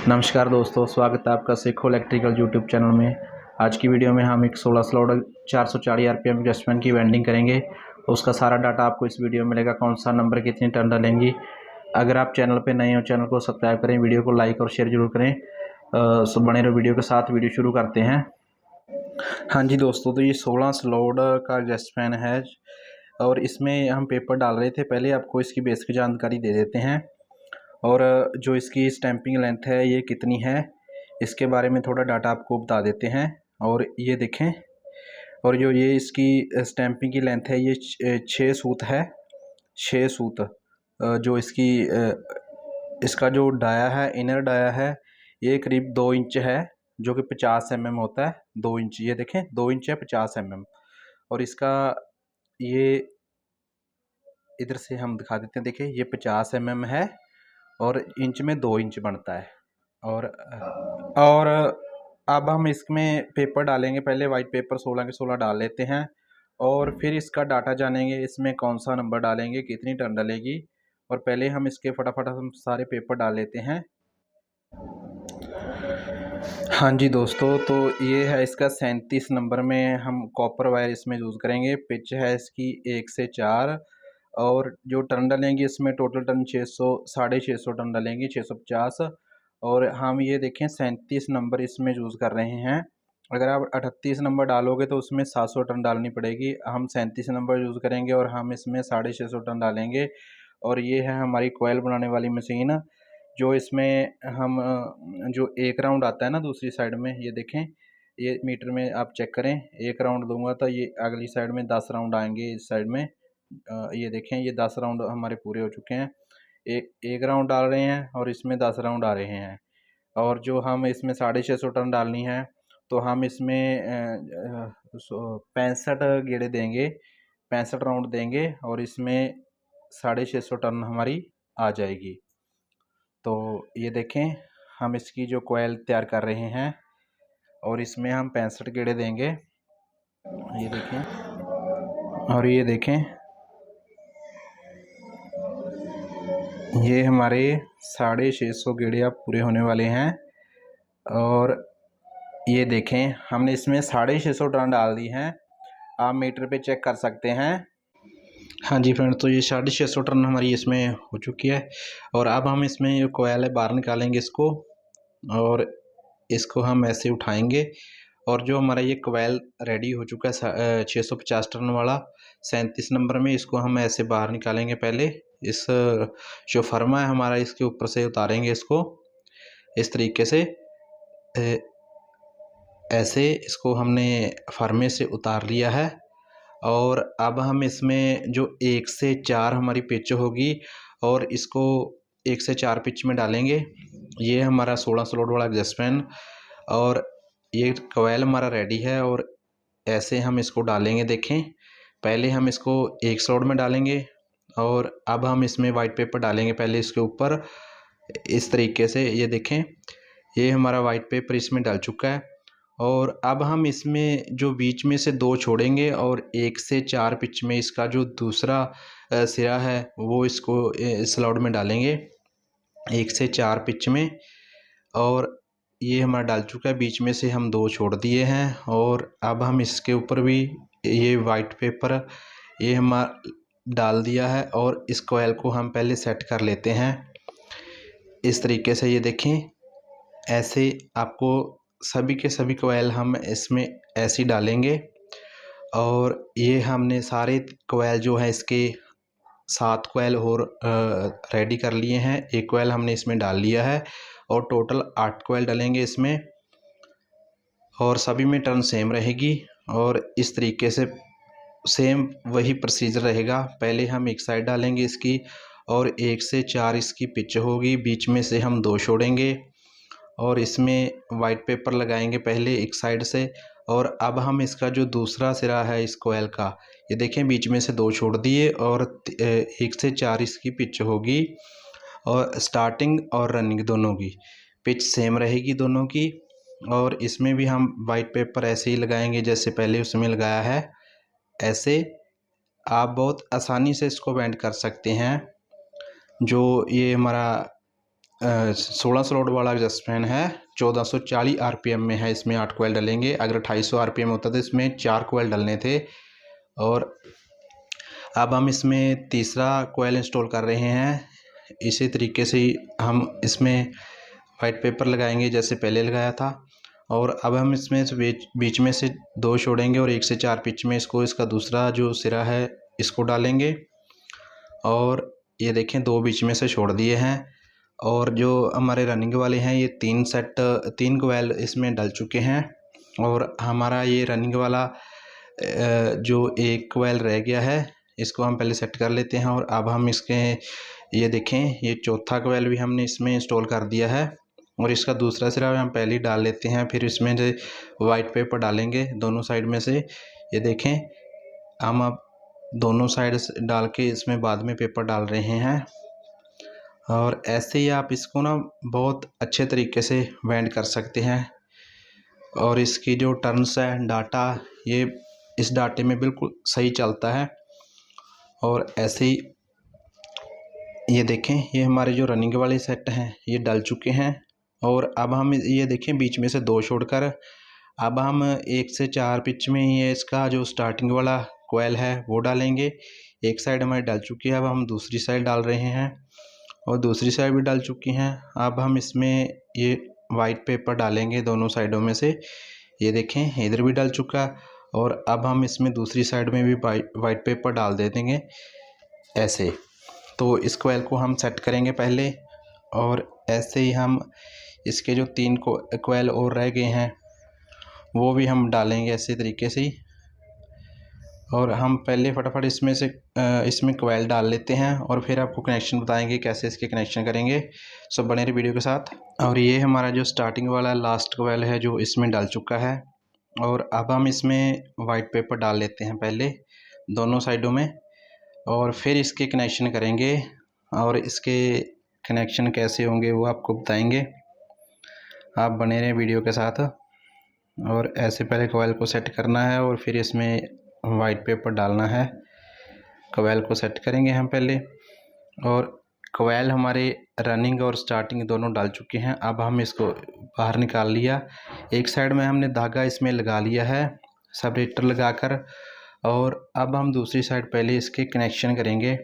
नमस्कार दोस्तों, स्वागत है आपका सीखो इलेक्ट्रिकल यूट्यूब चैनल में। आज की वीडियो में हम एक 16 स्लॉट 440 आरपीएम एडजस्टमेंट की वेल्डिंग करेंगे। उसका सारा डाटा आपको इस वीडियो में मिलेगा, कौन सा नंबर कितनी टर्न डालेंगी। अगर आप चैनल पे नए हो, चैनल को सब्सक्राइब करें, वीडियो को लाइक और शेयर जरूर करें। सब बने रहो वीडियो के साथ। वीडियो शुरू करते हैं। हाँ जी दोस्तों, तो ये 16 स्लॉट का एडजस्टमेंट है और इसमें हम पेपर डाल रहे थे। पहले आपको इसकी बेसिक जानकारी दे देते हैं और जो इसकी स्टैंपिंग लेंथ है ये कितनी है, इसके बारे में थोड़ा डाटा आपको बता देते हैं। और ये देखें, और जो ये इसकी स्टैंपिंग की लेंथ है ये 6 सूत है। 6 सूत जो इसका जो डाया है, इनर डाया है, ये करीब 2 इंच है, जो कि 50 mm होता है। 2 इंच, ये देखें 2 इंच है 50 mm। और इसका ये इधर से हम दिखा देते हैं। देखिए ये 50 mm है और इंच में 2 इंच बनता है। और अब हम इसमें पेपर डालेंगे। पहले वाइट पेपर 16 के 16 डाल लेते हैं और फिर इसका डाटा जानेंगे, इसमें कौन सा नंबर डालेंगे, कितनी टर्न डलेगी। और पहले हम इसके फटाफट हम सारे पेपर डाल लेते हैं। हाँ जी दोस्तों, तो ये है इसका 37 नंबर में हम कॉपर वायर इसमें यूज़ करेंगे। पिच है इसकी 1 से 4 और जो टर्न डलेंगी इसमें टोटल टर्न 600 650 टर्न डलेंगी, 650। और हम ये देखें 37 नंबर इसमें यूज़ कर रहे हैं। अगर आप 38 नंबर डालोगे तो उसमें 700 टन डालनी पड़ेगी। हम 37 नंबर यूज़ करेंगे और हम इसमें 650 टन डालेंगे। और ये है हमारी कोयल बनाने वाली मशीन, जो इसमें हम जो एक राउंड आता है ना दूसरी साइड में, ये देखें, ये मीटर में आप चेक करें। एक राउंड दूंगा तो ये अगली साइड में 10 राउंड आएंगे इस साइड में। ये देखें, ये 10 राउंड हमारे पूरे हो चुके हैं। एक राउंड डाल रहे हैं और इसमें 10 राउंड आ रहे हैं। और जो हम इसमें 650 टन डालनी है तो हम इसमें 65 गेड़े देंगे, 65 राउंड देंगे और इसमें 650 टन हमारी आ जाएगी। तो ये देखें, हम इसकी जो कोयल तैयार कर रहे हैं और इसमें हम 65 गेड़े देंगे। ये देखें, और ये देखें, ये हमारे 650 गेड़े अब पूरे होने वाले हैं। और ये देखें, हमने इसमें 650 टन डाल दी हैं। आप मीटर पे चेक कर सकते हैं। हाँ जी फ्रेंड, तो ये 650 टन हमारी इसमें हो चुकी है। और अब हम इसमें ये कोयल है बाहर निकालेंगे इसको, और इसको हम ऐसे उठाएंगे। और जो हमारा ये कोयल रेडी हो चुका है 650 टन वाला 37 नंबर में, इसको हम ऐसे बाहर निकालेंगे। पहले इस जो फर्मा है हमारा, इसके ऊपर से उतारेंगे इसको इस तरीके से। ऐसे इसको हमने फर्मे से उतार लिया है। और अब हम इसमें जो 1 से 4 हमारी पिच होगी और इसको 1 से 4 पिच में डालेंगे। ये हमारा 16 स्लॉट वाला एडजस्टमेंट और ये कोयल हमारा रेडी है। और ऐसे हम इसको डालेंगे। देखें, पहले हम इसको 1 स्लॉट में डालेंगे और अब हम इसमें वाइट पेपर डालेंगे पहले इसके ऊपर इस तरीके से। ये देखें, ये हमारा वाइट पेपर इसमें डल चुका है। और अब हम इसमें जो बीच में से 2 छोड़ेंगे और 1 से 4 पिच में इसका जो दूसरा सिरा है वो इसको स्लॉट में डालेंगे 1 से 4 पिच में। और ये हमारा डाल चुका है, बीच में से हम 2 छोड़ दिए हैं। और अब हम इसके ऊपर भी ये वाइट पेपर ये हमारा डाल दिया है और इस कोयल को हम पहले सेट कर लेते हैं इस तरीके से। ये देखें, ऐसे आपको सभी के सभी कोयल हम इसमें ऐसे डालेंगे। और ये हमने सारे कोयल जो है इसके 7 कोयल और रेडी कर लिए हैं। एक कोयल हमने इसमें डाल लिया है और टोटल 8 कोयल डलेंगे इसमें। और सभी में टर्न सेम रहेगी और इस तरीके से सेम वही प्रोसीजर रहेगा। पहले हम एक साइड डालेंगे इसकी और 1 से 4 इसकी पिच होगी, बीच में से हम 2 छोड़ेंगे और इसमें वाइट पेपर लगाएंगे पहले एक साइड से। और अब हम इसका जो दूसरा सिरा है इस कोयल का, ये देखें, बीच में से 2 छोड़ दिए और 1 से 4 इसकी पिच होगी। और स्टार्टिंग और रनिंग दोनों की पिच सेम रहेगी दोनों की। और इसमें भी हम वाइट पेपर ऐसे ही लगाएंगे जैसे पहले उसमें लगाया है। ऐसे आप बहुत आसानी से इसको बेंड कर सकते हैं। जो ये हमारा 16 स्लॉट वाला एग्जॉस्ट फैन है, 1440 आरपीएम में है। इसमें 8 कोयल डलेंगे। अगर 2800 आरपीएम होता तो इसमें 4 कोयल डलने थे। और अब हम इसमें तीसरा कोयल इंस्टॉल कर रहे हैं। इसी तरीके से हम इसमें वाइट पेपर लगाएंगे जैसे पहले लगाया था। और अब हम इसमें से बीच में से 2 छोड़ेंगे और 1 से 4 पिच में इसका दूसरा जो सिरा है इसको डालेंगे। और ये देखें 2 बीच में से छोड़ दिए हैं। और जो हमारे रनिंग वाले हैं ये 3 कोयल इसमें डल चुके हैं। और हमारा ये रनिंग वाला जो 1 कोयल रह गया है इसको हम पहले सेट कर लेते हैं। और अब हम इसके ये देखें ये चौथा कोयल भी हमने इसमें इंस्टॉल कर दिया है। और इसका दूसरा सिरा हम पहले ही डाल लेते हैं। फिर इसमें जो वाइट पेपर डालेंगे दोनों साइड में से। ये देखें हम अब दोनों साइड डाल के इसमें बाद में पेपर डाल रहे हैं। और ऐसे ही आप इसको ना बहुत अच्छे तरीके से वेंड कर सकते हैं। और इसकी जो टर्न्स है डाटा ये इस डाटे में बिल्कुल सही चलता है। और ऐसे ही ये देखें ये हमारे जो रनिंग वाले सेट हैं ये डल चुके हैं। और अब हम ये देखें बीच में से 2 छोड़कर अब हम 1 से 4 पिच में ये इसका जो स्टार्टिंग वाला कोयल है वो डालेंगे। एक साइड हमारी डल चुकी है, अब हम दूसरी साइड डाल रहे हैं। और दूसरी साइड भी डल चुकी हैं। अब हम इसमें ये वाइट पेपर डालेंगे दोनों साइडों में से। ये देखें इधर भी डल चुका। और अब हम इसमें दूसरी साइड में भी वाइट पेपर डाल दे देंगे ऐसे। तो इस कोयल को हम सेट करेंगे पहले। और ऐसे ही हम इसके जो 3 कोयल और रह गए हैं वो भी हम डालेंगे ऐसे तरीके से ही। और हम पहले फटाफट इसमें कोयल डाल लेते हैं और फिर आपको कनेक्शन बताएंगे कैसे इसके कनेक्शन करेंगे। सो बने रहिए वीडियो के साथ। और ये हमारा जो स्टार्टिंग वाला लास्ट कोयल है जो इसमें डल चुका है। और अब हम इसमें वाइट पेपर डाल लेते हैं पहले दोनों साइडों में। और फिर इसके कनेक्शन करेंगे। और इसके कनेक्शन कैसे होंगे वो आपको बताएंगे। आप बने रहें वीडियो के साथ। और ऐसे पहले कोयल को सेट करना है और फिर इसमें वाइट पेपर डालना है। कोयल को सेट करेंगे हम पहले। और कोयल हमारे रनिंग और स्टार्टिंग दोनों डाल चुके हैं। अब हम इसको बाहर निकाल लिया। एक साइड में हमने धागा इसमें लगा लिया है सेपरेटर लगाकर। और अब हम दूसरी साइड पहले इसके कनेक्शन करेंगे।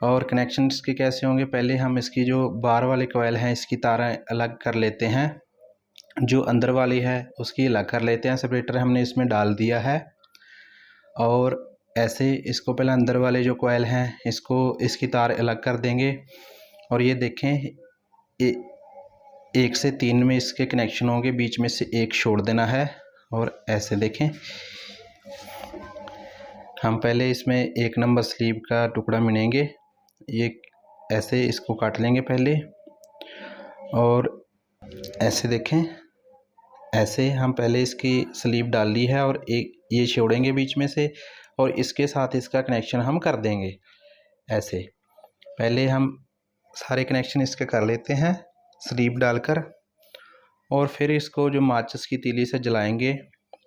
और कनेक्शन इसके कैसे होंगे, पहले हम इसकी जो बाहर वाले कोयल हैं इसकी तारें अलग कर लेते हैं। जो अंदर वाली है उसकी अलग कर लेते हैं। सेपरेटर हमने इसमें डाल दिया है। और ऐसे इसको पहले अंदर वाले जो कोयल हैं इसकी तार अलग कर देंगे। और ये देखें 1 से 3 में इसके कनेक्शन होंगे, बीच में से 1 छोड़ देना है। और ऐसे देखें हम पहले इसमें 1 नंबर स्लीव का टुकड़ा मिनेंगे। ये ऐसे इसको काट लेंगे पहले। और ऐसे देखें ऐसे हम पहले इसकी स्लीव डाल ली है और एक ये छोड़ेंगे बीच में से। और इसके साथ इसका कनेक्शन हम कर देंगे ऐसे। पहले हम सारे कनेक्शन इसके कर लेते हैं स्लीव डालकर। और फिर इसको जो माचिस की तीली से जलाएंगे,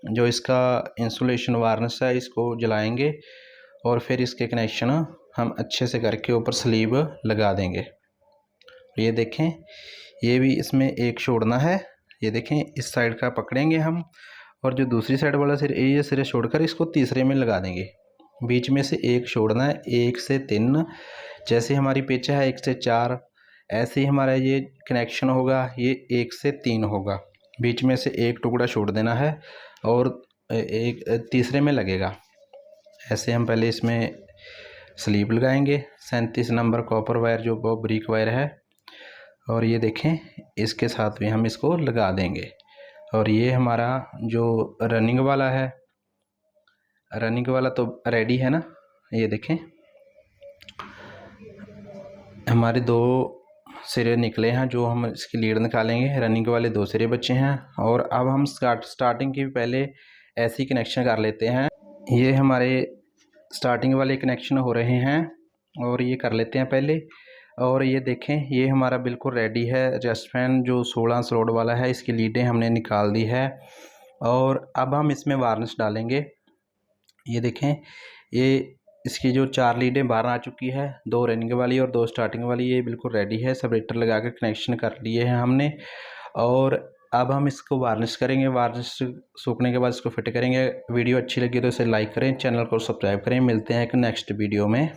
जो इसका इंसुलेशन वार्निश है इसको जलाएंगे। और फिर इसके कनेक्शन हम अच्छे से करके ऊपर स्लीव लगा देंगे। ये देखें ये भी इसमें 1 छोड़ना है। ये देखें इस साइड का पकड़ेंगे हम और जो दूसरी साइड वाला ये सिरे छोड़कर इसको तीसरे में लगा देंगे। बीच में से 1 छोड़ना है। 1 से 3 जैसे हमारी पिच है 1 से 4 ऐसे ही हमारा ये कनेक्शन होगा। ये 1 से 3 होगा। बीच में से 1 टुकड़ा छोड़ देना है और एक तीसरे में लगेगा। ऐसे हम पहले इसमें स्लीव लगाएंगे 37 नंबर कॉपर वायर जो बहुत बारीक वायर है। और ये देखें इसके साथ भी हम इसको लगा देंगे। और ये हमारा जो रनिंग वाला है, रनिंग वाला तो रेडी है ना। ये देखें हमारे 2 सिरे निकले हैं जो हम इसकी लीड निकालेंगे। रनिंग वाले 2 सिरे बचे हैं। और अब हम स्टार्टिंग के पहले ऐसे ही कनेक्शन कर लेते हैं। ये हमारे स्टार्टिंग वाले कनेक्शन हो रहे हैं और ये कर लेते हैं पहले। और ये देखें ये हमारा बिल्कुल रेडी है एडजस्ट फैन जो 16 स्लॉट वाला है। इसकी लीडें हमने निकाल दी है। और अब हम इसमें वार्निश डालेंगे। ये देखें ये इसकी जो 4 लीडें बाहर आ चुकी है, 2 रनिंग वाली और 2 स्टार्टिंग वाली, ये बिल्कुल रेडी है। सेपरेटर लगा कर कनेक्शन कर लिए हैं हमने। और अब हम इसको वार्निश करेंगे। वार्निश सूखने के बाद इसको फिट करेंगे। वीडियो अच्छी लगी तो इसे लाइक करें, चैनल को सब्सक्राइब करें। मिलते हैं एक नेक्स्ट वीडियो में।